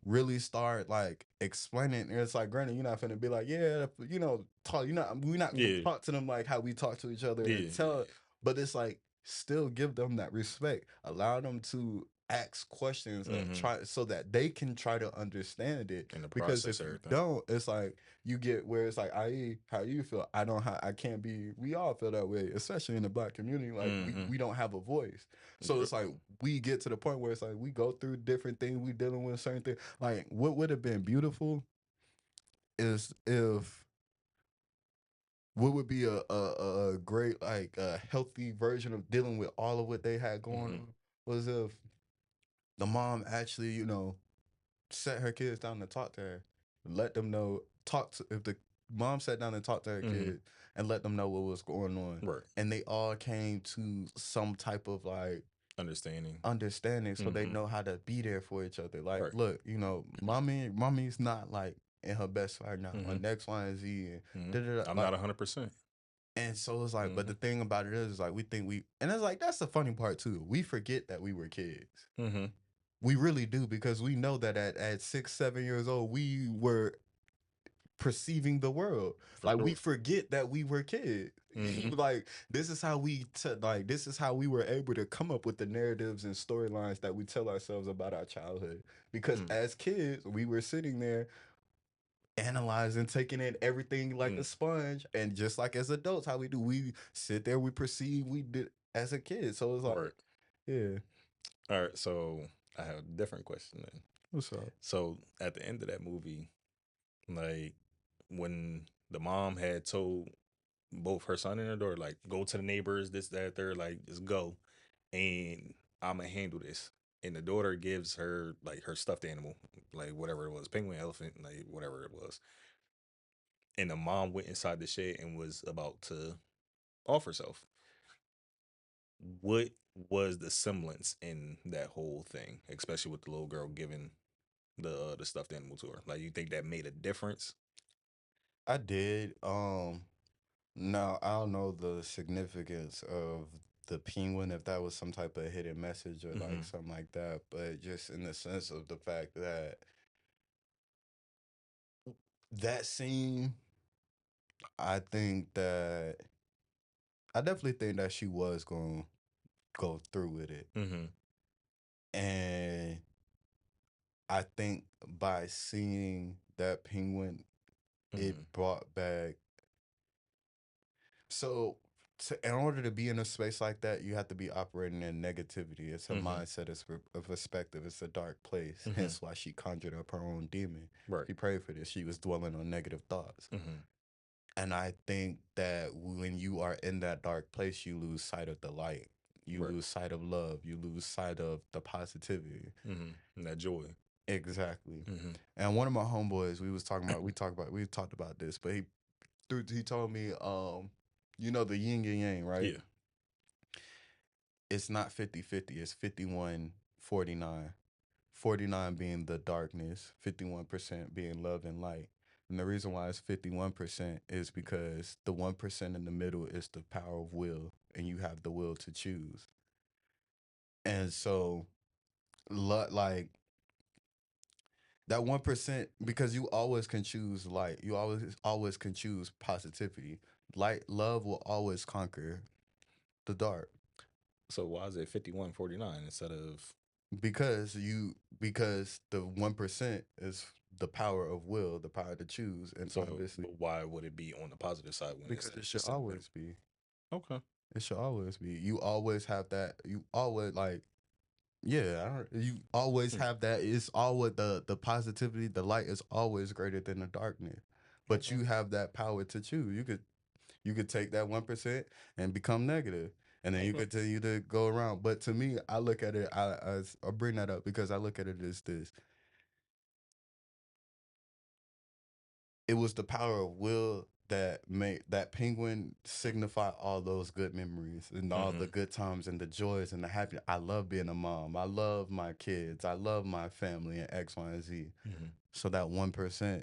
Really start like explaining. And it's like, granted, you're not gonna be like, yeah, talk. We're not gonna talk to them like how we talk to each other and tell. But it's like still give them that respect. Allow them to ask questions and try so that they can try to understand it. And the Because process if you everything. don't, it's like you get where it's like, how you feel. I can't be. We all feel that way, especially in the Black community. Like we don't have a voice. So it's like we get to the point where it's like we go through different things, we dealing with certain things. Like what would have been beautiful is if what would be a great like a healthy version of dealing with all of what they had going on was if the mom actually, set her kids down to talk to her, let them know, talk to if the mom sat down and talked to her kid and let them know what was going on, Right. and they all came to some type of like Understanding. so they know how to be there for each other. Like, Right. look, you know, mommy's not like in her best right now on X, Y, and Z, and I'm like, not 100%. and so it's like, but the thing about it is like we think and it's like that's the funny part too. We forget that we were kids. We really do, because we know that at 6, 7 years old, we were perceiving the world. For Like, sure. we forget that we were kids. Like, this is how this is how we were able to come up with the narratives and storylines that we tell ourselves about our childhood. Because as kids, we were sitting there analyzing, taking in everything like a sponge, and just like as adults, how we do, we sit there, we perceive, we did as a kid. So it's like, Right. yeah. All right. So I have a different question then. What's up? So at the end of that movie, like when the mom had told both her son and her daughter, like, go to the neighbors, this, that, third, like, just go, and I'ma handle this. And the daughter gives her like her stuffed animal, like whatever it was, penguin, elephant, like whatever it was. And the mom went inside the shed and was about to off herself. What was the semblance in that whole thing, especially with the little girl giving the stuffed animal to her? Like, you think that made a difference? I did. No, I don't know the significance of the penguin, if that was some type of hidden message or like something like that, but just in the sense of the fact that that scene, I think that I definitely think that she was going to go through with it. And I think by seeing that penguin, it brought back. So, in order to be in a space like that, you have to be operating in negativity. It's a mindset, it's a perspective, it's a dark place. Hence why she conjured up her own demon. Right. She prayed for this. She was dwelling on negative thoughts. And I think that when you are in that dark place, you lose sight of the light. You lose sight of love. You lose sight of the positivity. And that joy. Exactly. And one of my homeboys, we talked about this, but he told me, you know, the yin and yang, right? Yeah. It's not 50-50, it's 51-49. 49 being the darkness, 51% being love and light. And the reason why it's 51% is because the 1% in the middle is the power of will, and you have the will to choose. And so, like, that 1%, because you always can choose light, you always can choose positivity. Light, love will always conquer the dark. So why is it 51-49 instead of? Because the 1% is the power of will, the power to choose, and So obviously why would it be on the positive side when because it should it's in the middle? always be. Okay. It should always be. You always have that. You always like. Yeah, you always have that. It's always the positivity. The light is always greater than the darkness, but you have that power to choose. You could take that 1% and become negative, and then you continue to go around. But to me, I look at it. I bring that up because I look at it as this. It was the power of will that made that penguin signify all those good memories and all the good times and the joys and the happiness. I love being a mom. I love my kids. I love my family and X, Y, and Z. So that 1%,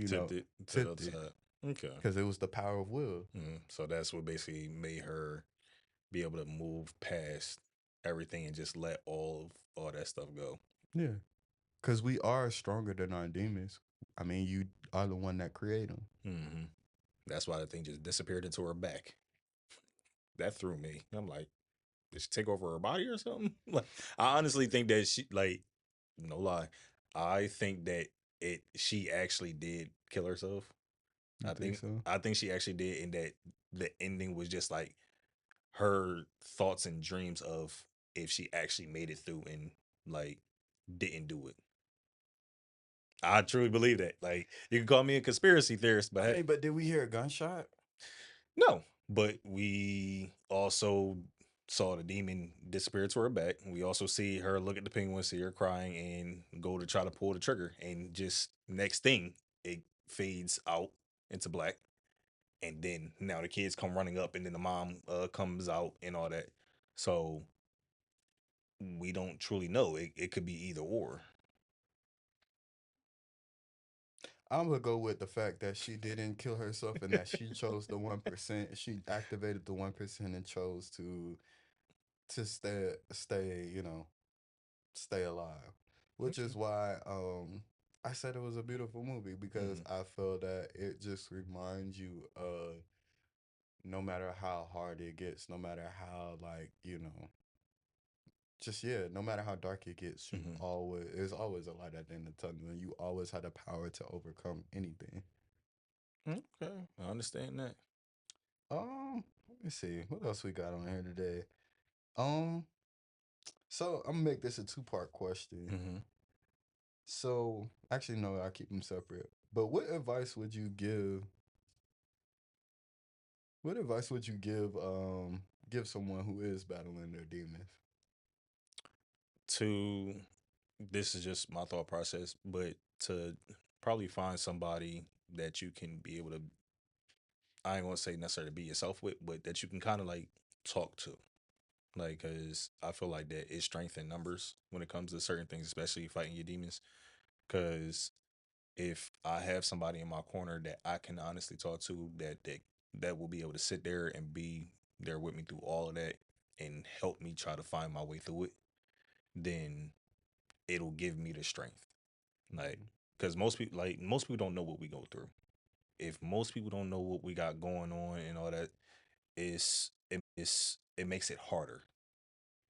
Tipped it to the other tipped it side. Okay. because it was the power of will. So that's what basically made her be able to move past everything and just let all that stuff go. Yeah, because we are stronger than our demons. I mean, you are the one that create them. That's why the thing just disappeared into her back. That threw me. I'm like, did she take over her body or something? Like, I honestly think that she, like, no lie, I think that she actually did kill herself. You think so? I think she actually did, and that the ending was just like her thoughts and dreams of if she actually made it through and like didn't do it. I truly believe that. Like, you can call me a conspiracy theorist, but I mean, but did we hear a gunshot? no. But we also saw the demon disappear to her back. We also see her look at the penguin, see her crying, and go to try to pull the trigger. And just next thing, it fades out into black, and then now the kids come running up, and then the mom comes out and all that. So we don't truly know. It could be either or. I'm gonna go with the fact that she didn't kill herself and that she chose the 1%. She activated the 1% and chose to stay, stay alive. Which Okay. is why I said it was a beautiful movie because Hmm. I feel that it just reminds you of no matter how hard it gets, no matter how like, just yeah, no matter how dark it gets, you Hmm. always there's always a light at the end of the tunnel and you always have the power to overcome anything. Okay, I understand that. Let me see. What else we got on here today? Um, so I'm gonna make this a two-part question. Hmm. So actually no, I keep them separate. But what advice would you give someone who is battling their demons? To This is just my thought process, but to probably find somebody that you can be able to, I ain't gonna say necessarily be yourself with, but that you can kind of like talk to. Like, cause I feel like that is strength in numbers when it comes to certain things, especially fighting your demons. Cause if I have somebody in my corner that I can honestly talk to, that will be able to sit there and be there with me through all of that and help me try to find my way through it, then it'll give me the strength. Like, Mhm. because most people don't know what we go through. If most people don't know what we got going on and all that, it makes it harder.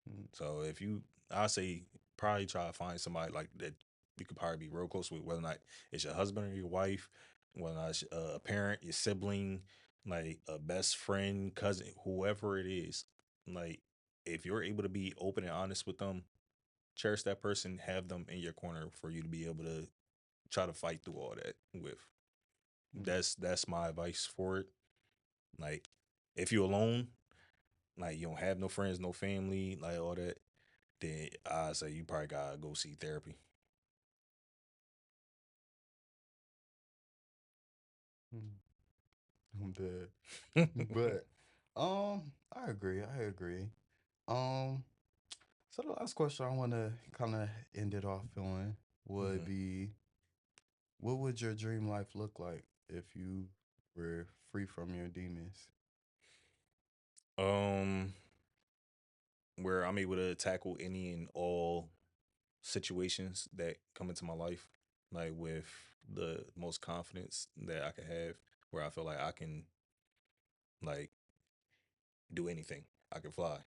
Mhm. So if you, I say probably try to find somebody like that you could probably be real close with, whether or not it's your husband or your wife, whether or not it's a parent, your sibling, like a best friend, cousin, whoever it is. Like, if you're able to be open and honest with them, cherish that person, have them in your corner for you to be able to try to fight through all that with. Mhm. That's my advice for it. Like, if you're alone, like you don't have no friends, no family, like all that, then I say you probably gotta go see therapy. Mhm. I'm dead. But I agree. I agree. Um, so the last question I want to kind of end it off on would Hmm. be, what would your dream life look like if you were free from your demons? um, where I'm able to tackle any and all situations that come into my life, like with the most confidence that I could have, where I feel like I can like do anything. I can fly.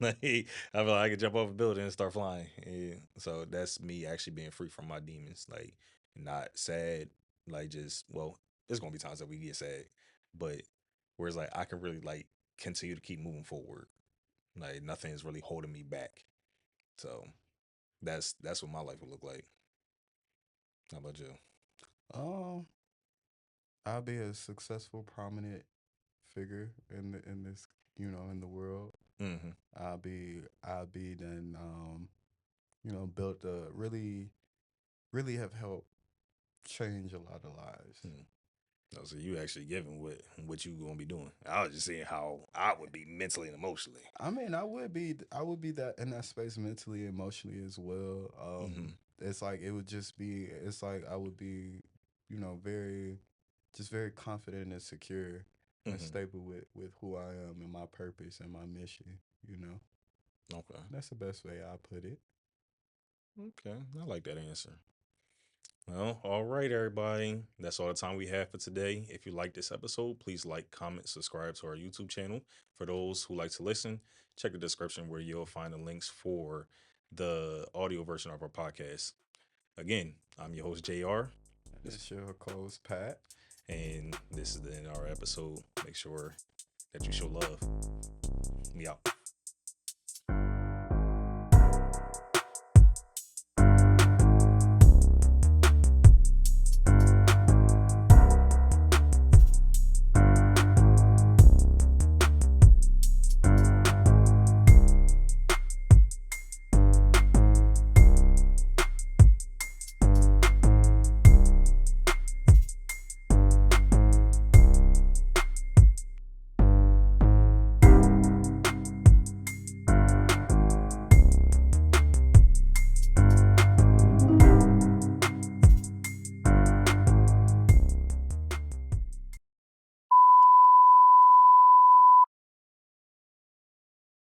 Like, I feel like I could jump off a building and start flying. Yeah. So that's me actually being free from my demons. Like, not sad. Like, just, well, there's gonna be times that we get sad, but whereas like I can really like continue to keep moving forward. Like, nothing is really holding me back. So that's what my life would look like. How about you? Um, I'll be a successful, prominent figure in this, in the world. Mm-hmm. I'll be then built a really have helped change a lot of lives. Hmm. Oh, so you actually giving what you gonna be doing? I was just saying how I would be mentally and emotionally. I mean, I would be that in that space mentally, emotionally as well. Mm-hmm. It's like it would just be. It's like I would be, very, just very confident and secure and Mm-hmm. stable with who I am and my purpose and my mission. You know, Okay. that's the best way I put it. Okay. I like that answer. Well, all right, everybody. That's all the time we have for today. If you like this episode, please like, comment, subscribe to our YouTube channel. For those who like to listen, check the description where you'll find the links for the audio version of our podcast. Again, I'm your host, JR. And it's your host Pat. And this is the end of our episode. Make sure that you show love. We out.